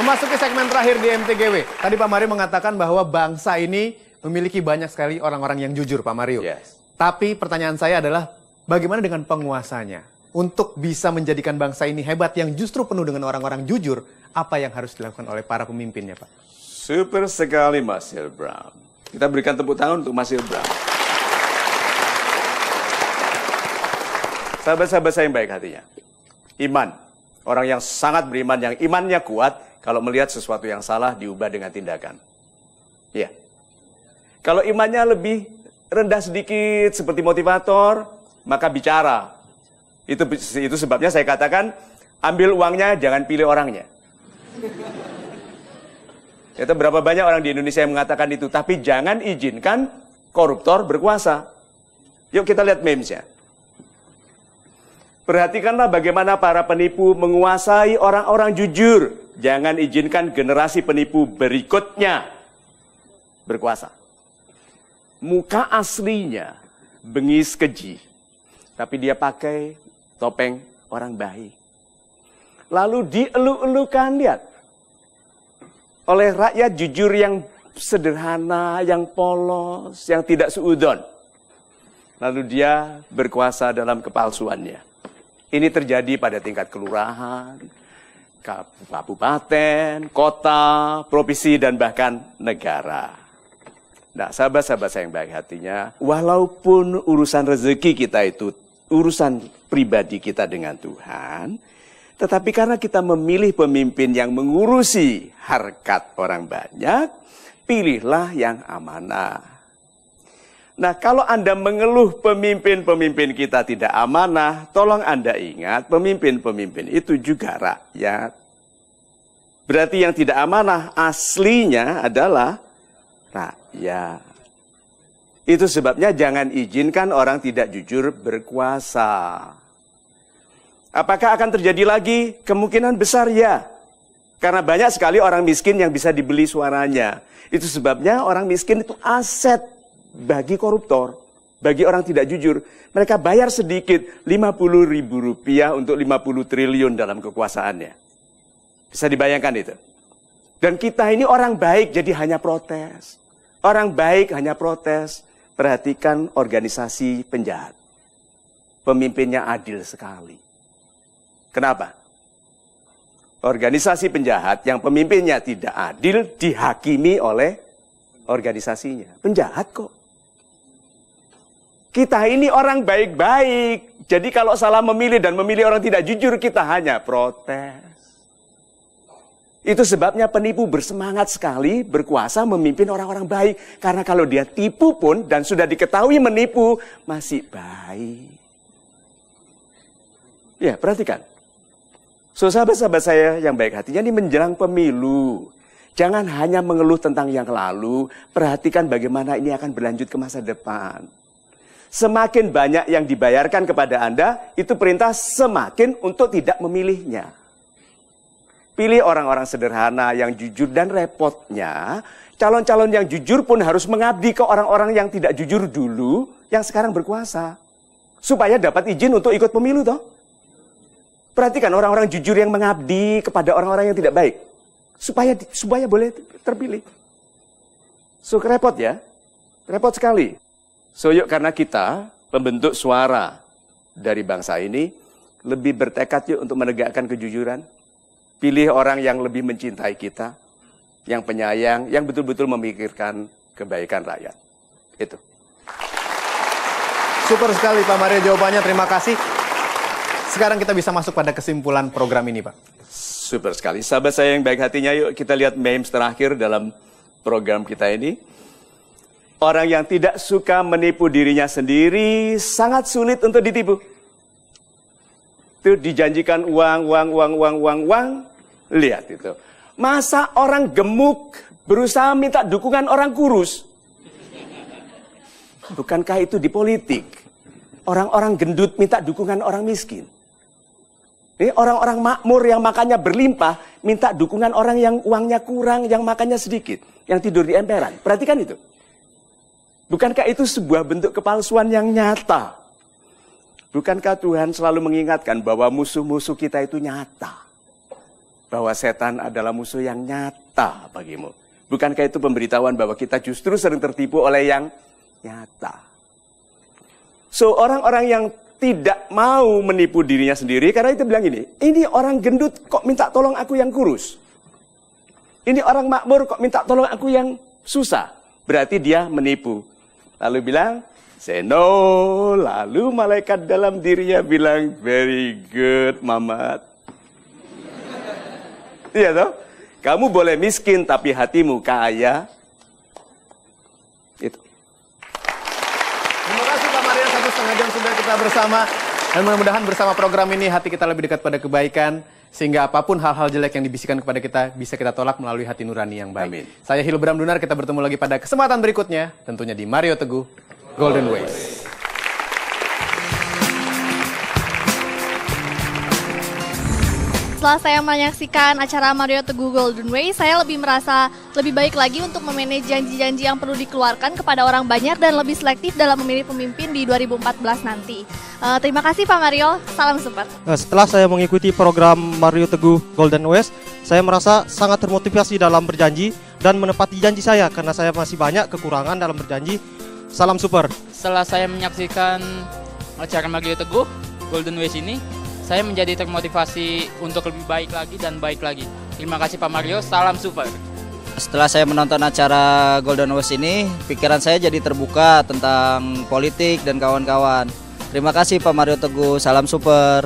Memasuki segmen terakhir di MTGW. Tadi Pak Mario mengatakan bahwa bangsa ini memiliki banyak sekali orang-orang yang jujur, Pak Mario. Yes. Tapi pertanyaan saya adalah, bagaimana dengan penguasanya? Untuk bisa menjadikan bangsa ini hebat yang justru penuh dengan orang-orang jujur, apa yang harus dilakukan oleh para pemimpinnya, Pak? Super sekali, Mas Hilbram. Kita berikan tepuk tangan untuk Mas Hilbram. Sahabat-sahabat saya yang baik hatinya. Iman. Orang yang sangat beriman, yang imannya kuat, kalau melihat sesuatu yang salah, diubah dengan tindakan. Ya. Kalau imannya lebih rendah sedikit, seperti motivator, maka bicara. Itu sebabnya saya katakan, ambil uangnya, jangan pilih orangnya. Itu berapa banyak orang di Indonesia yang mengatakan itu, tapi jangan izinkan koruptor berkuasa. Yuk kita lihat memesnya. Perhatikanlah bagaimana para penipu menguasai orang-orang jujur. Jangan izinkan generasi penipu berikutnya berkuasa. Muka aslinya bengis keji, tapi dia pakai topeng orang baik. Lalu dielu-elukan, lihat. Oleh rakyat jujur yang sederhana, yang polos, yang tidak suudon. Lalu dia berkuasa dalam kepalsuannya. Ini terjadi pada tingkat kelurahan, kabupaten, kota, provinsi, dan bahkan negara. Nah, sahabat-sahabat saya yang baik hatinya, walaupun urusan rezeki kita itu urusan pribadi kita dengan Tuhan, tetapi karena kita memilih pemimpin yang mengurusi harkat orang banyak, pilihlah yang amanah. Nah, kalau Anda mengeluh pemimpin-pemimpin kita tidak amanah, tolong Anda ingat, pemimpin-pemimpin itu juga rakyat. Berarti yang tidak amanah aslinya adalah rakyat. Itu sebabnya jangan izinkan orang tidak jujur berkuasa. Apakah akan terjadi lagi? Kemungkinan besar ya. Karena banyak sekali orang miskin yang bisa dibeli suaranya. Itu sebabnya orang miskin itu aset bagi koruptor, bagi orang tidak jujur. Mereka bayar sedikit, Rp50.000 untuk 50 triliun dalam kekuasaannya. Bisa dibayangkan itu. Dan kita ini orang baik, jadi hanya protes. Orang baik hanya protes. Perhatikan organisasi penjahat. Pemimpinnya adil sekali. Kenapa? Organisasi penjahat yang pemimpinnya tidak adil dihakimi oleh organisasinya. Penjahat kok. Kita ini orang baik-baik. Jadi kalau salah memilih dan memilih orang tidak jujur, kita hanya protes. Itu sebabnya penipu bersemangat sekali berkuasa memimpin orang-orang baik. Karena kalau dia tipu pun dan sudah diketahui menipu, masih baik. Ya, perhatikan. So, sahabat-sahabat saya yang baik hatinya ini menjelang pemilu. Jangan hanya mengeluh tentang yang lalu, perhatikan bagaimana ini akan berlanjut ke masa depan. Semakin banyak yang dibayarkan kepada Anda, itu perintah semakin untuk tidak memilihnya. Pilih orang-orang sederhana yang jujur dan repotnya. Calon-calon yang jujur pun harus mengabdi ke orang-orang yang tidak jujur dulu, yang sekarang berkuasa. Supaya dapat izin untuk ikut pemilu toh. Perhatikan orang-orang jujur yang mengabdi kepada orang-orang yang tidak baik. Supaya boleh terpilih. So, repot ya. Repot sekali. So, yuk karena kita pembentuk suara dari bangsa ini, lebih bertekad yuk untuk menegakkan kejujuran. Pilih orang yang lebih mencintai kita, yang penyayang, yang betul-betul memikirkan kebaikan rakyat. Itu. Super sekali Pak Mario jawabannya, terima kasih. Sekarang kita bisa masuk pada kesimpulan program ini, Pak. Super sekali. Sahabat saya yang baik hatinya, yuk kita lihat memes terakhir dalam program kita ini. Orang yang tidak suka menipu dirinya sendiri sangat sulit untuk ditipu. Itu dijanjikan uang. Lihat itu. Masa orang gemuk berusaha minta dukungan orang kurus? Bukankah itu di politik? Orang-orang gendut minta dukungan orang miskin. Ini orang-orang makmur yang makannya berlimpah, minta dukungan orang yang uangnya kurang, yang makannya sedikit, yang tidur di emperan. Perhatikan itu. Bukankah itu sebuah bentuk kepalsuan yang nyata? Bukankah Tuhan selalu mengingatkan bahwa musuh-musuh kita itu nyata? bahwa setan adalah musuh yang nyata bagimu? Bukankah itu pemberitahuan bahwa kita justru sering tertipu oleh yang nyata? So, orang-orang yang tidak mau menipu dirinya sendiri, karena itu bilang ini orang gendut kok minta tolong aku yang kurus. Ini orang makmur kok minta tolong aku yang susah. Berarti dia menipu. Lalu bilang, say no. Lalu malaikat dalam dirinya bilang, very good, Mamat. Iya toh? Kamu boleh miskin tapi hatimu kaya. Itu. Terima kasih Pak Mario, 1,5 jam sudah kita bersama. Dan mudah-mudahan bersama program ini hati kita lebih dekat pada kebaikan. Sehingga apapun hal-hal jelek yang dibisikkan kepada kita bisa kita tolak melalui hati nurani yang baik. Amin. Saya Hilbram Dunar, kita bertemu lagi pada kesempatan berikutnya. Tentunya di Mario Teguh Golden Ways. Setelah saya menyaksikan acara Mario Teguh Golden Way, saya lebih merasa lebih baik lagi untuk memanage janji-janji yang perlu dikeluarkan kepada orang banyak dan lebih selektif dalam memilih pemimpin di 2014 nanti. Terima kasih Pak Mario, salam support. Setelah saya mengikuti program Mario Teguh Golden West, saya merasa sangat termotivasi dalam berjanji dan menepati janji saya karena saya masih banyak kekurangan dalam berjanji. Salam super. Setelah saya menyaksikan acara Mario Teguh Golden West ini, saya menjadi termotivasi untuk lebih baik lagi dan baik lagi. Terima kasih Pak Mario, salam super. Setelah saya menonton acara Golden West ini, pikiran saya jadi terbuka tentang politik dan kawan-kawan. Terima kasih Pak Mario Teguh, salam super.